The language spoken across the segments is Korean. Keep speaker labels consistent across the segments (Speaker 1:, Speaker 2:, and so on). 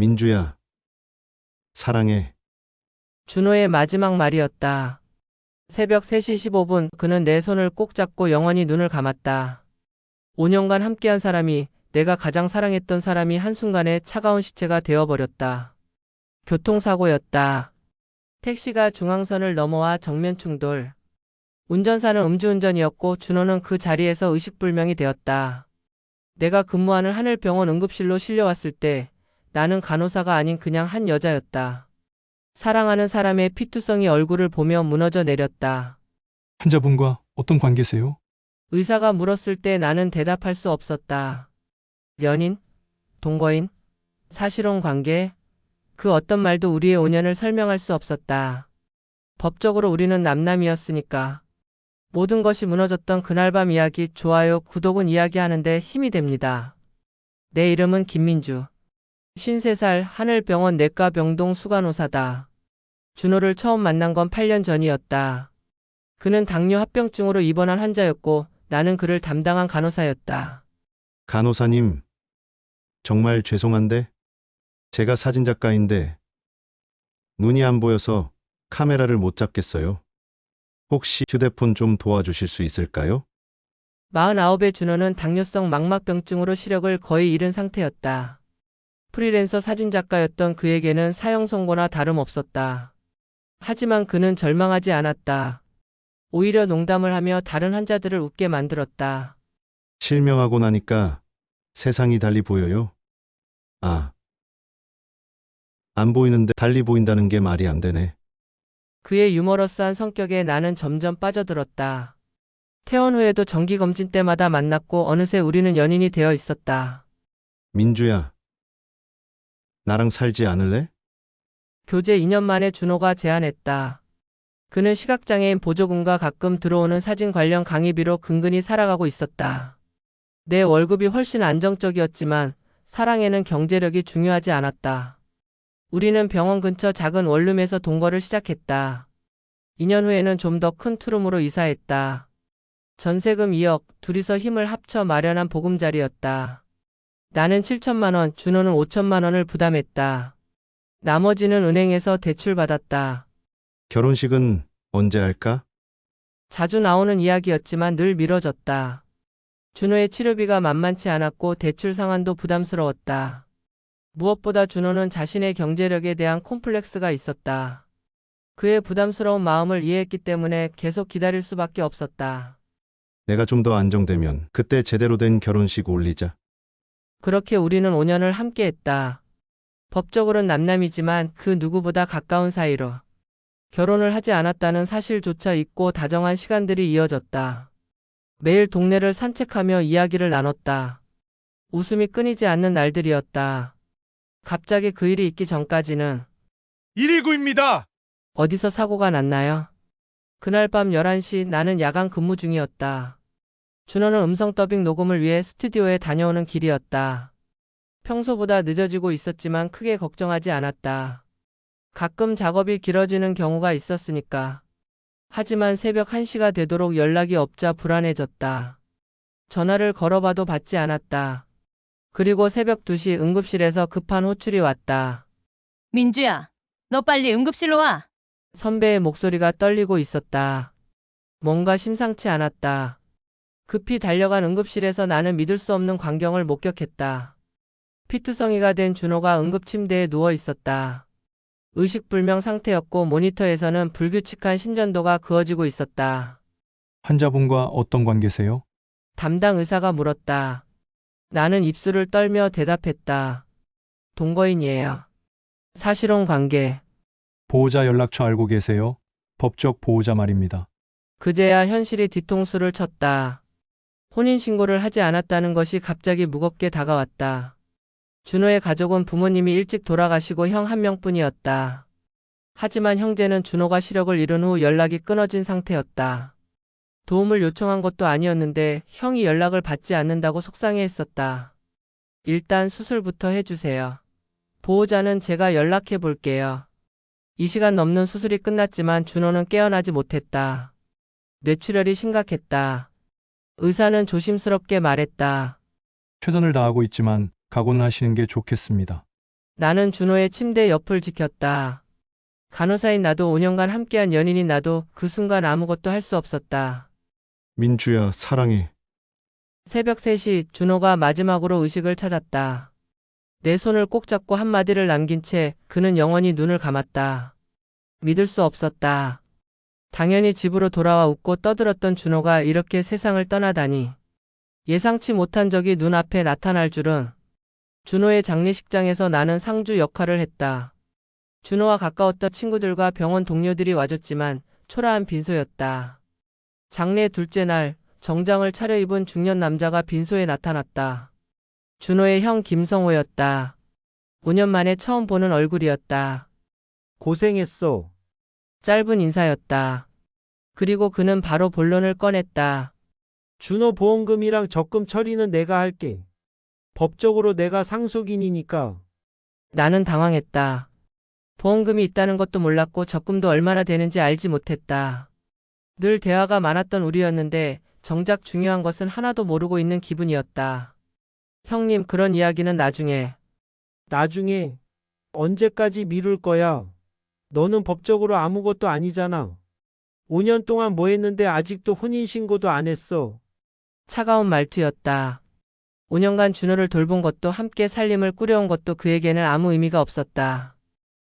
Speaker 1: 민주야, 사랑해.
Speaker 2: 준호의 마지막 말이었다. 새벽 3시 15분 그는 내 손을 꼭 잡고 영원히 눈을 감았다. 5년간 함께한 사람이, 내가 가장 사랑했던 사람이 한순간에 차가운 시체가 되어버렸다. 교통사고였다. 택시가 중앙선을 넘어와 정면 충돌. 운전사는 음주운전이었고 준호는 그 자리에서 의식불명이 되었다. 내가 근무하는 하늘병원 응급실로 실려왔을 때 나는 간호사가 아닌 그냥 한 여자였다. 사랑하는 사람의 피투성이 얼굴을 보며 무너져 내렸다.
Speaker 3: 환자분과 어떤 관계세요?
Speaker 2: 의사가 물었을 때 나는 대답할 수 없었다. 연인? 동거인? 사실혼 관계? 그 어떤 말도 우리의 5년을 설명할 수 없었다. 법적으로 우리는 남남이었으니까. 모든 것이 무너졌던 그날 밤 이야기, 좋아요, 구독은 이야기하는데 힘이 됩니다. 내 이름은 김민주. 53살 하늘병원 내과병동 수간호사다. 준호를 처음 만난 건 8년 전이었다. 그는 당뇨 합병증으로 입원한 환자였고 나는 그를 담당한 간호사였다.
Speaker 1: 간호사님, 정말 죄송한데 제가 사진작가인데 눈이 안 보여서 카메라를 못 잡겠어요. 혹시 휴대폰 좀 도와주실 수 있을까요?
Speaker 2: 49의 준호는 당뇨성 망막병증으로 시력을 거의 잃은 상태였다. 프리랜서 사진작가였던 그에게는 사형 선고나 다름없었다. 하지만 그는 절망하지 않았다. 오히려 농담을 하며 다른 환자들을 웃게 만들었다.
Speaker 1: 실명하고 나니까 세상이 달리 보여요. 안 보이는데 달리 보인다는 게 말이 안 되네.
Speaker 2: 그의 유머러스한 성격에 나는 점점 빠져들었다. 퇴원 후에도 정기검진 때마다 만났고 어느새 우리는 연인이 되어 있었다.
Speaker 1: 민주야, 나랑 살지 않을래?
Speaker 2: 교제 2년 만에 준호가 제안했다. 그는 시각장애인 보조금과 가끔 들어오는 사진 관련 강의비로 근근히 살아가고 있었다. 내 월급이 훨씬 안정적이었지만 사랑에는 경제력이 중요하지 않았다. 우리는 병원 근처 작은 원룸에서 동거를 시작했다. 2년 후에는 좀 더 큰 투룸으로 이사했다. 전세금 2억, 둘이서 힘을 합쳐 마련한 보금자리였다. 나는 7천만 원, 준호는 5천만 원을 부담했다. 나머지는 은행에서 대출받았다.
Speaker 1: 결혼식은 언제 할까?
Speaker 2: 자주 나오는 이야기였지만 늘 미뤄졌다. 준호의 치료비가 만만치 않았고 대출 상환도 부담스러웠다. 무엇보다 준호는 자신의 경제력에 대한 콤플렉스가 있었다. 그의 부담스러운 마음을 이해했기 때문에 계속 기다릴 수밖에 없었다.
Speaker 1: 내가 좀 더 안정되면 그때 제대로 된 결혼식 올리자.
Speaker 2: 그렇게 우리는 5년을 함께했다. 법적으로는 남남이지만 그 누구보다 가까운 사이로. 결혼을 하지 않았다는 사실조차 잊고 다정한 시간들이 이어졌다. 매일 동네를 산책하며 이야기를 나눴다. 웃음이 끊이지 않는 날들이었다. 갑자기 그 일이 있기 전까지는
Speaker 4: 119입니다.
Speaker 2: 어디서 사고가 났나요? 그날 밤 11시 나는 야간 근무 중이었다. 준호는 음성 더빙 녹음을 위해 스튜디오에 다녀오는 길이었다. 평소보다 늦어지고 있었지만 크게 걱정하지 않았다. 가끔 작업이 길어지는 경우가 있었으니까. 하지만 새벽 1시가 되도록 연락이 없자 불안해졌다. 전화를 걸어봐도 받지 않았다. 그리고 새벽 2시 응급실에서 급한 호출이 왔다.
Speaker 5: 민주야, 너 빨리 응급실로 와.
Speaker 2: 선배의 목소리가 떨리고 있었다. 뭔가 심상치 않았다. 급히 달려간 응급실에서 나는 믿을 수 없는 광경을 목격했다. 피투성이가 된 준호가 응급침대에 누워 있었다. 의식불명 상태였고 모니터에서는 불규칙한 심전도가 그어지고 있었다.
Speaker 3: 환자분과 어떤 관계세요?
Speaker 2: 담당 의사가 물었다. 나는 입술을 떨며 대답했다. 동거인이에요. 사실혼 관계.
Speaker 3: 보호자 연락처 알고 계세요? 법적 보호자 말입니다.
Speaker 2: 그제야 현실이 뒤통수를 쳤다. 혼인신고를 하지 않았다는 것이 갑자기 무겁게 다가왔다. 준호의 가족은 부모님이 일찍 돌아가시고 형 한 명뿐이었다. 하지만 형제는 준호가 시력을 잃은 후 연락이 끊어진 상태였다. 도움을 요청한 것도 아니었는데 형이 연락을 받지 않는다고 속상해했었다. 일단 수술부터 해주세요. 보호자는 제가 연락해 볼게요. 2시간 넘는 수술이 끝났지만 준호는 깨어나지 못했다. 뇌출혈이 심각했다. 의사는 조심스럽게 말했다.
Speaker 3: 최선을 다하고 있지만 각오는 하시는 게 좋겠습니다.
Speaker 2: 나는 준호의 침대 옆을 지켰다. 간호사인 나도 5년간 함께한 연인인 나도 그 순간 아무것도 할 수 없었다.
Speaker 1: 민주야, 사랑해.
Speaker 2: 새벽 3시 준호가 마지막으로 의식을 찾았다. 내 손을 꼭 잡고 한마디를 남긴 채 그는 영원히 눈을 감았다. 믿을 수 없었다. 당연히 집으로 돌아와 웃고 떠들었던 준호가 이렇게 세상을 떠나다니. 예상치 못한 적이 눈앞에 나타날 줄은. 준호의 장례식장에서 나는 상주 역할을 했다. 준호와 가까웠던 친구들과 병원 동료들이 와줬지만 초라한 빈소였다. 장례 둘째 날 정장을 차려입은 중년 남자가 빈소에 나타났다. 준호의 형 김성호였다. 5년 만에 처음 보는 얼굴이었다.
Speaker 6: 고생했어.
Speaker 2: 짧은 인사였다. 그리고 그는 바로 본론을 꺼냈다.
Speaker 6: 준호 보험금이랑 적금 처리는 내가 할게. 법적으로 내가 상속인이니까.
Speaker 2: 나는 당황했다. 보험금이 있다는 것도 몰랐고 적금도 얼마나 되는지 알지 못했다. 늘 대화가 많았던 우리였는데 정작 중요한 것은 하나도 모르고 있는 기분이었다. 형님, 그런 이야기는 나중에.
Speaker 6: 나중에 언제까지 미룰 거야? 너는 법적으로 아무것도 아니잖아. 5년 동안 뭐 했는데 아직도 혼인신고도 안 했어.
Speaker 2: 차가운 말투였다. 5년간 준호를 돌본 것도 함께 살림을 꾸려온 것도 그에게는 아무 의미가 없었다.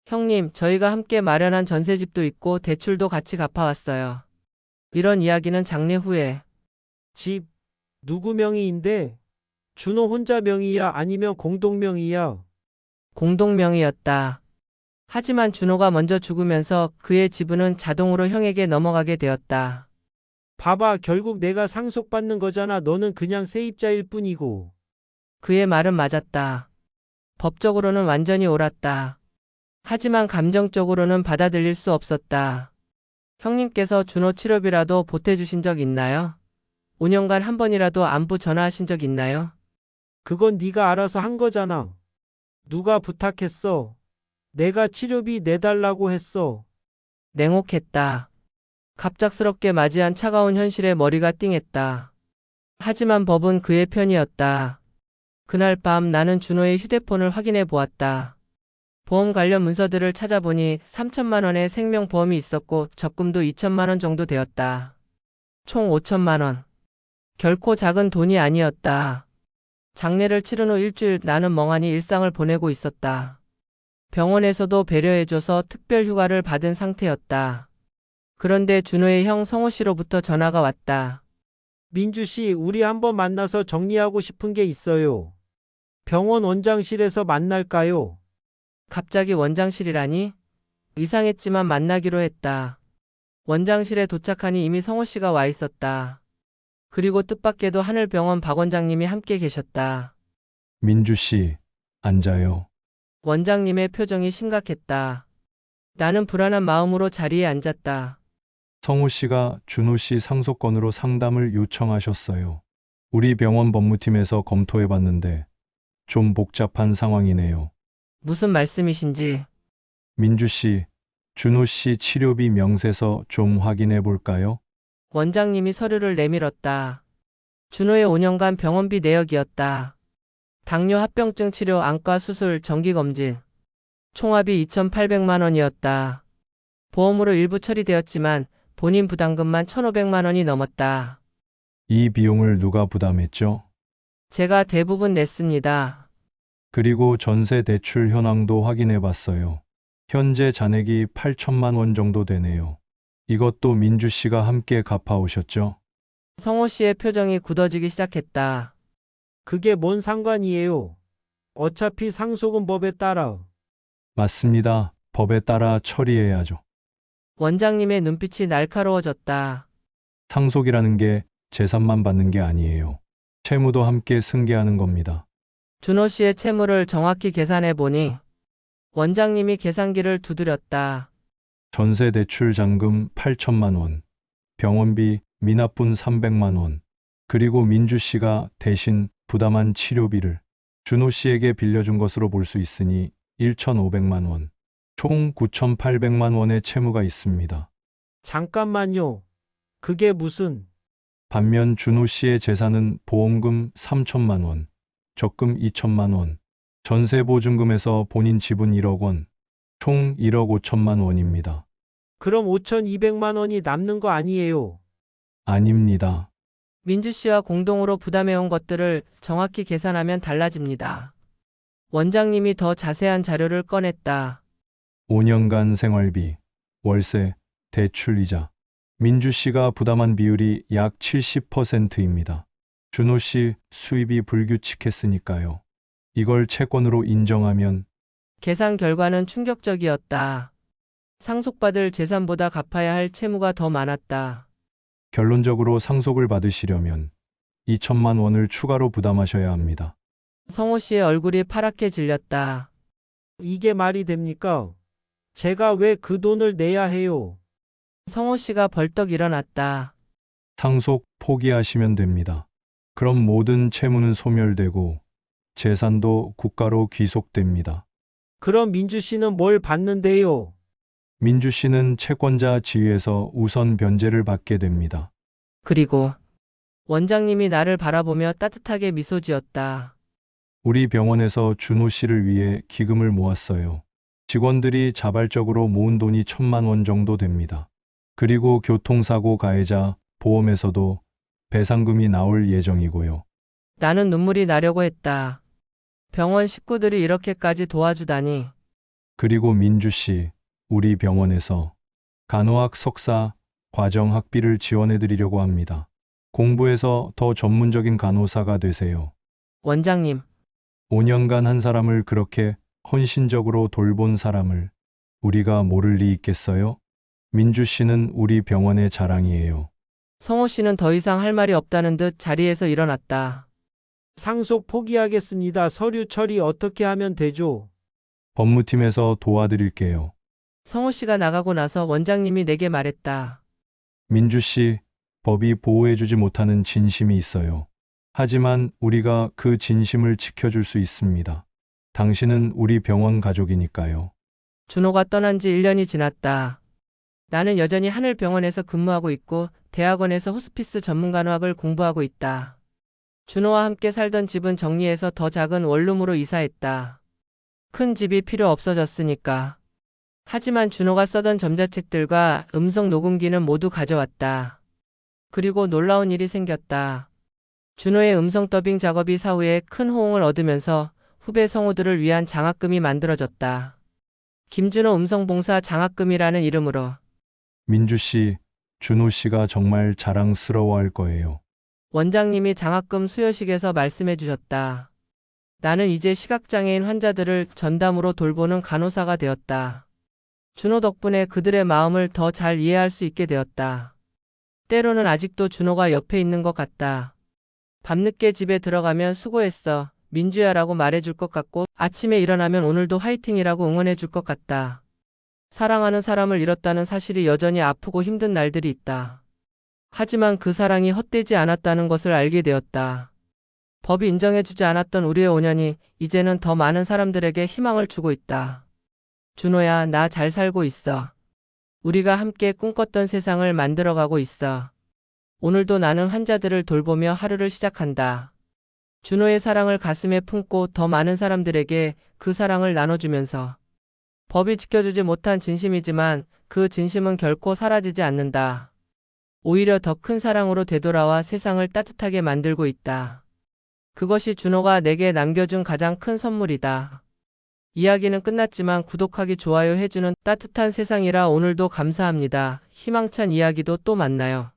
Speaker 2: 형님, 저희가 함께 마련한 전셋집도 있고 대출도 같이 갚아왔어요. 이런 이야기는 장례 후에.
Speaker 6: 집 누구 명의인데? 준호 혼자 명의야 아니면 공동 명의야?
Speaker 2: 공동명의였다. 하지만 준호가 먼저 죽으면서 그의 지분은 자동으로 형에게 넘어가게 되었다.
Speaker 6: 봐봐, 결국 내가 상속받는 거잖아. 너는 그냥 세입자일 뿐이고.
Speaker 2: 그의 말은 맞았다. 법적으로는 완전히 옳았다. 하지만 감정적으로는 받아들일 수 없었다. 형님께서 준호 치료비라도 보태주신 적 있나요? 5년간 한 번이라도 안부 전화하신 적 있나요?
Speaker 6: 그건 네가 알아서 한 거잖아. 누가 부탁했어? 내가 치료비 내달라고 했어.
Speaker 2: 냉혹했다. 갑작스럽게 맞이한 차가운 현실에 머리가 띵했다. 하지만 법은 그의 편이었다. 그날 밤 나는 준호의 휴대폰을 확인해 보았다. 보험 관련 문서들을 찾아보니 3천만 원의 생명보험이 있었고 적금도 2천만 원 정도 되었다. 총 5천만 원. 결코 작은 돈이 아니었다. 장례를 치른 후 일주일 나는 멍하니 일상을 보내고 있었다. 병원에서도 배려해줘서 특별 휴가를 받은 상태였다. 그런데 준호의 형 성호 씨로부터 전화가 왔다.
Speaker 6: 민주 씨, 우리 한번 만나서 정리하고 싶은 게 있어요. 병원 원장실에서 만날까요?
Speaker 2: 갑자기 원장실이라니? 이상했지만 만나기로 했다. 원장실에 도착하니 이미 성호 씨가 와 있었다. 그리고 뜻밖에도 하늘병원 박 원장님이 함께 계셨다.
Speaker 3: 민주 씨, 앉아요.
Speaker 2: 원장님의 표정이 심각했다. 나는 불안한 마음으로 자리에 앉았다.
Speaker 3: 성호 씨가 준호 씨 상속건으로 상담을 요청하셨어요. 우리 병원 법무팀에서 검토해 봤는데 좀 복잡한 상황이네요.
Speaker 2: 무슨 말씀이신지.
Speaker 3: 민주 씨, 준호 씨 치료비 명세서 좀 확인해 볼까요?
Speaker 2: 원장님이 서류를 내밀었다. 준호의 5년간 병원비 내역이었다. 당뇨, 합병증 치료, 안과 수술, 정기검진. 총합이 2,800만 원이었다. 보험으로 일부 처리되었지만 본인 부담금만 1,500만 원이 넘었다.
Speaker 3: 이 비용을 누가 부담했죠?
Speaker 2: 제가 대부분 냈습니다.
Speaker 3: 그리고 전세 대출 현황도 확인해 봤어요. 현재 잔액이 8천만 원 정도 되네요. 이것도 민주 씨가 함께 갚아오셨죠?
Speaker 2: 성호 씨의 표정이 굳어지기 시작했다.
Speaker 6: 그게 뭔 상관이에요? 어차피 상속은 법에 따라.
Speaker 3: 맞습니다. 법에 따라 처리해야죠.
Speaker 2: 원장님의 눈빛이 날카로워졌다.
Speaker 3: 상속이라는 게 재산만 받는 게 아니에요. 채무도 함께 승계하는 겁니다.
Speaker 2: 준호 씨의 채무를 정확히 계산해 보니 원장님이 계산기를 두드렸다.
Speaker 3: 전세 대출 잔금 8천만 원, 병원비 미납분 300만 원, 그리고 민주 씨가 대신 부담한 치료비를 준호 씨에게 빌려준 것으로 볼 수 있으니 1,500만 원, 총 9,800만 원의 채무가 있습니다.
Speaker 6: 잠깐만요. 그게 무슨...
Speaker 3: 반면 준호 씨의 재산은 보험금 3천만 원, 적금 2천만 원, 전세 보증금에서 본인 지분 1억 원, 총 1억 5천만 원입니다.
Speaker 6: 그럼 5,200만 원이 남는 거 아니에요?
Speaker 3: 아닙니다.
Speaker 2: 민주 씨와 공동으로 부담해온 것들을 정확히 계산하면 달라집니다. 원장님이 더 자세한 자료를 꺼냈다.
Speaker 3: 5년간 생활비, 월세, 대출이자. 민주 씨가 부담한 비율이 약 70%입니다. 준호 씨 수입이 불규칙했으니까요. 이걸 채권으로 인정하면
Speaker 2: 계산 결과는 충격적이었다. 상속받을 재산보다 갚아야 할 채무가 더 많았다.
Speaker 3: 결론적으로 상속을 받으시려면 2천만 원을 추가로 부담하셔야 합니다.
Speaker 2: 성호 씨의 얼굴이 파랗게 질렸다.
Speaker 6: 이게 말이 됩니까? 제가 왜 그 돈을 내야 해요?
Speaker 2: 성호 씨가 벌떡 일어났다.
Speaker 3: 상속 포기하시면 됩니다. 그럼 모든 채무는 소멸되고 재산도 국가로 귀속됩니다.
Speaker 6: 그럼 민주 씨는 뭘 받는데요?
Speaker 3: 민주 씨는 채권자 지위에서 우선 변제를 받게 됩니다.
Speaker 2: 그리고 원장님이 나를 바라보며 따뜻하게 미소 지었다.
Speaker 3: 우리 병원에서 준호 씨를 위해 기금을 모았어요. 직원들이 자발적으로 모은 돈이 1,000만 원 정도 됩니다. 그리고 교통사고 가해자 보험에서도 배상금이 나올 예정이고요.
Speaker 2: 나는 눈물이 나려고 했다. 병원 식구들이 이렇게까지 도와주다니.
Speaker 3: 그리고 민주 씨, 우리 병원에서 간호학 석사 과정 학비를 지원해 드리려고 합니다. 공부해서 더 전문적인 간호사가 되세요.
Speaker 2: 원장님,
Speaker 3: 5년간 한 사람을 그렇게 헌신적으로 돌본 사람을 우리가 모를 리 있겠어요? 민주 씨는 우리 병원의 자랑이에요.
Speaker 2: 성호 씨는 더 이상 할 말이 없다는 듯 자리에서 일어났다.
Speaker 6: 상속 포기하겠습니다. 서류 처리 어떻게 하면 되죠?
Speaker 3: 법무팀에서 도와드릴게요.
Speaker 2: 성호 씨가 나가고 나서 원장님이 내게 말했다.
Speaker 3: 민주 씨, 법이 보호해주지 못하는 진심이 있어요. 하지만 우리가 그 진심을 지켜줄 수 있습니다. 당신은 우리 병원 가족이니까요.
Speaker 2: 준호가 떠난 지 1년이 지났다. 나는 여전히 하늘병원에서 근무하고 있고 대학원에서 호스피스 전문간호학을 공부하고 있다. 준호와 함께 살던 집은 정리해서 더 작은 원룸으로 이사했다. 큰 집이 필요 없어졌으니까. 하지만 준호가 쓰던 전자책들과 음성 녹음기는 모두 가져왔다. 그리고 놀라운 일이 생겼다. 준호의 음성 더빙 작업이 사후에 큰 호응을 얻으면서 후배 성우들을 위한 장학금이 만들어졌다. 김준호 음성봉사 장학금이라는 이름으로.
Speaker 3: 민주 씨, 준호 씨가 정말 자랑스러워할 거예요.
Speaker 2: 원장님이 장학금 수여식에서 말씀해 주셨다. 나는 이제 시각장애인 환자들을 전담으로 돌보는 간호사가 되었다. 준호 덕분에 그들의 마음을 더 잘 이해할 수 있게 되었다. 때로는 아직도 준호가 옆에 있는 것 같다. 밤늦게 집에 들어가면 수고했어, 민주야라고 말해줄 것 같고 아침에 일어나면 오늘도 화이팅이라고 응원해줄 것 같다. 사랑하는 사람을 잃었다는 사실이 여전히 아프고 힘든 날들이 있다. 하지만 그 사랑이 헛되지 않았다는 것을 알게 되었다. 법이 인정해주지 않았던 우리의 5년이 이제는 더 많은 사람들에게 희망을 주고 있다. 준호야, 나 잘 살고 있어. 우리가 함께 꿈꿨던 세상을 만들어가고 있어. 오늘도 나는 환자들을 돌보며 하루를 시작한다. 준호의 사랑을 가슴에 품고 더 많은 사람들에게 그 사랑을 나눠주면서. 법이 지켜주지 못한 진심이지만 그 진심은 결코 사라지지 않는다. 오히려 더 큰 사랑으로 되돌아와 세상을 따뜻하게 만들고 있다. 그것이 준호가 내게 남겨준 가장 큰 선물이다. 이야기는 끝났지만 구독하기, 좋아요 해주는 따뜻한 세상이라 오늘도 감사합니다. 희망찬 이야기도 또 만나요.